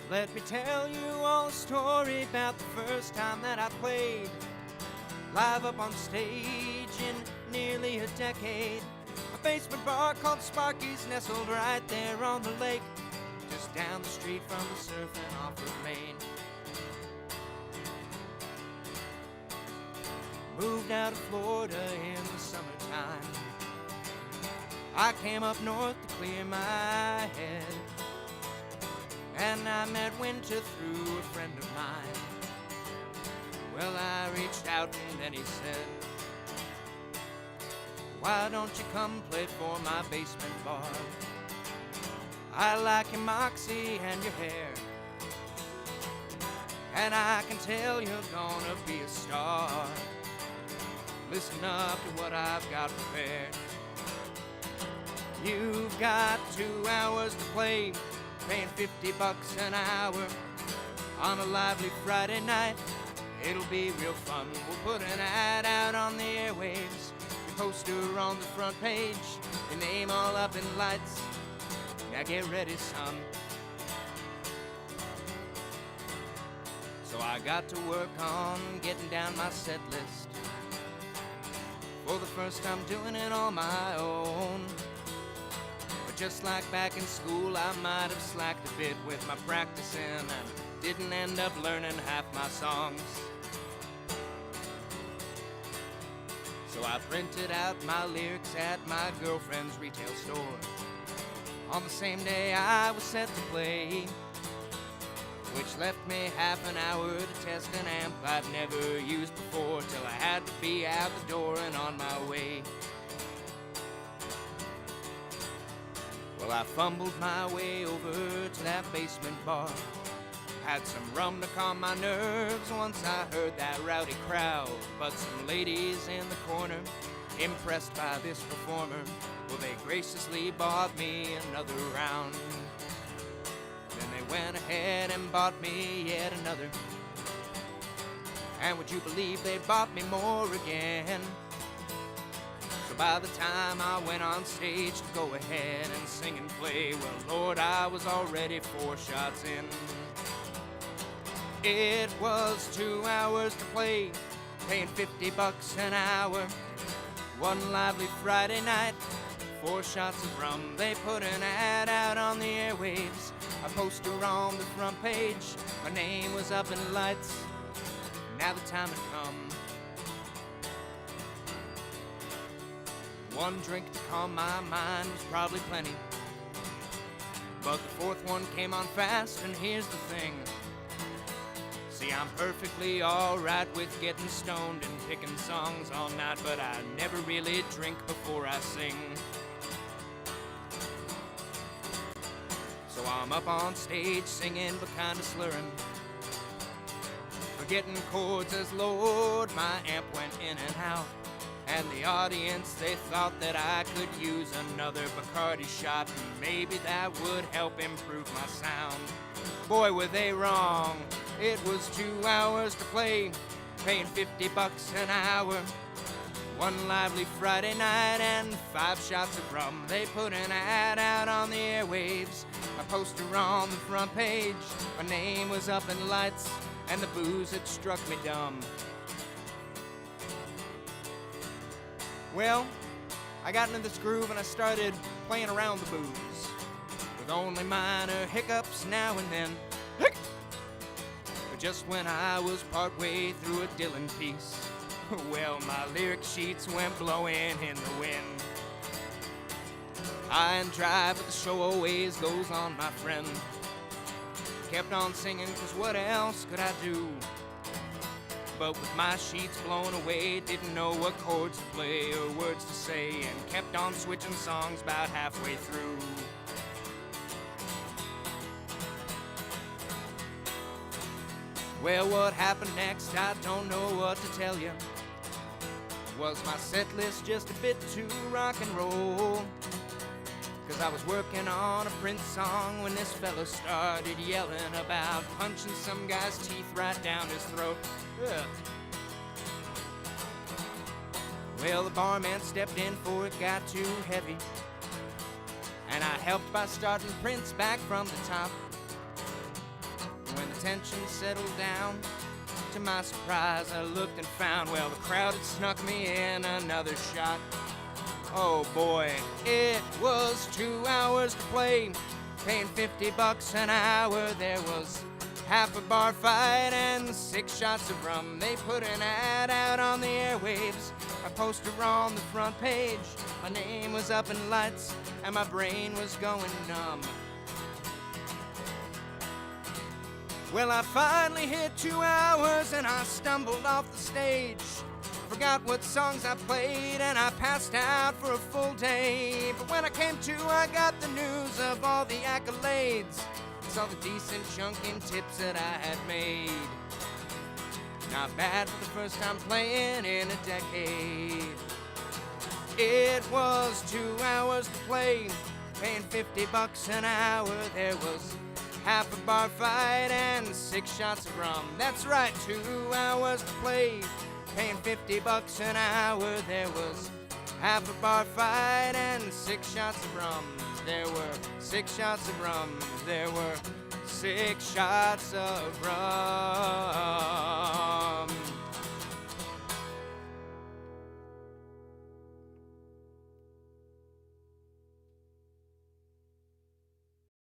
Let me tell you all a story about the first time that I played live up on stage in nearly a decade. A basement bar called Sparkys, nestled right there on the lake, just down the street from the surfing off of Maine. Moved out of Florida in the summertime. I came up north to clear my head, and I met winter through a friend of mine. Well, I reached out and then he said, why don't you come play for my basement bar? I like your moxie and your hair, and I can tell you're gonna be a star. Listen up to what I've got prepared. You've got 2 hours to play, paying $50 an hour on a lively Friday night. It'll be real fun. We'll put an ad out on the airwaves, your poster on the front page, your name all up in lights. Now get ready, son. So I got to work on getting down my set list. For the first time doing it on my own. But just like back in school, I might have slacked a bit with my practicing and didn't end up learning half my songs. So I printed out my lyrics at my girlfriend's retail store on the same day I was set to play, which left me half an hour to test an amp I'd never used before, till I had to be out the door and on my way. Well, I fumbled my way over to that basement bar. Had some rum to calm my nerves once I heard that rowdy crowd. But some ladies in the corner, impressed by this performer, well, they graciously bought me another round. Then they went ahead and bought me yet another. And would you believe they bought me more again? So by the time I went on stage to go ahead and sing and play, well, Lord, I was already 4 shots in. It was 2 hours to play, paying $50 an hour. One lively Friday night, 4 shots of rum. They put an ad out on the airwaves, a poster on the front page. My name was up in lights. Now the time had come. One drink to calm my mind was probably plenty, but the 4th one came on fast, and here's the thing. See, I'm perfectly alright with getting stoned and picking songs all night, but I never really drink before I sing. So I'm up on stage singing but kinda slurring, forgetting chords as Lord, my amp went in and out. And the audience, they thought that I could use another Bacardi shot, and maybe that would help improve my sound. Boy, were they wrong. It was 2 hours to play, paying $50 an hour. One lively Friday night and 5 shots of rum. They put an ad out on the airwaves, a poster on the front page. My name was up in lights, and the booze had struck me dumb. Well, I got into this groove and I started playing around the booze, with only minor hiccups now and then. But just when I was partway through a Dylan piece, well, my lyric sheets went blowing in the wind. High and dry, but the show always goes on, my friend. Kept on singing, 'cause what else could I do? But with my sheets blown away, didn't know what chords to play or words to say, and kept on switching songs about halfway through. Well, what happened next, I don't know what to tell you. Was my set list just a bit too rock and roll? 'Cause I was working on a Prince song when this fella started yelling about punching some guy's teeth right down his throat. Ugh. Well, the barman stepped in for it got too heavy, and I helped by starting Prince back from the top. When the tension settled down, to my surprise, I looked and found, well, the crowd had snuck me in another shot. Oh boy, it was 2 hours to play, paying $50 an hour. There was half a bar fight and 6 shots of rum. They put an ad out on the airwaves, a poster on the front page. My name was up in lights and my brain was going numb. Well, I finally hit 2 hours and I stumbled off the stage. Forgot what songs I played and I passed out for a full day. But when I came to, I got the news of all the accolades. Saw the decent chunk in tips that I had made. Not bad for the first time playing in a decade. It was 2 hours to play, paying $50 an hour. There was half a bar fight and 6 shots of rum. That's right, 2 hours to play, paying $50 an hour. There was half a bar fight and 6 shots of rum. There were 6 shots of rum. There were 6 shots of rum.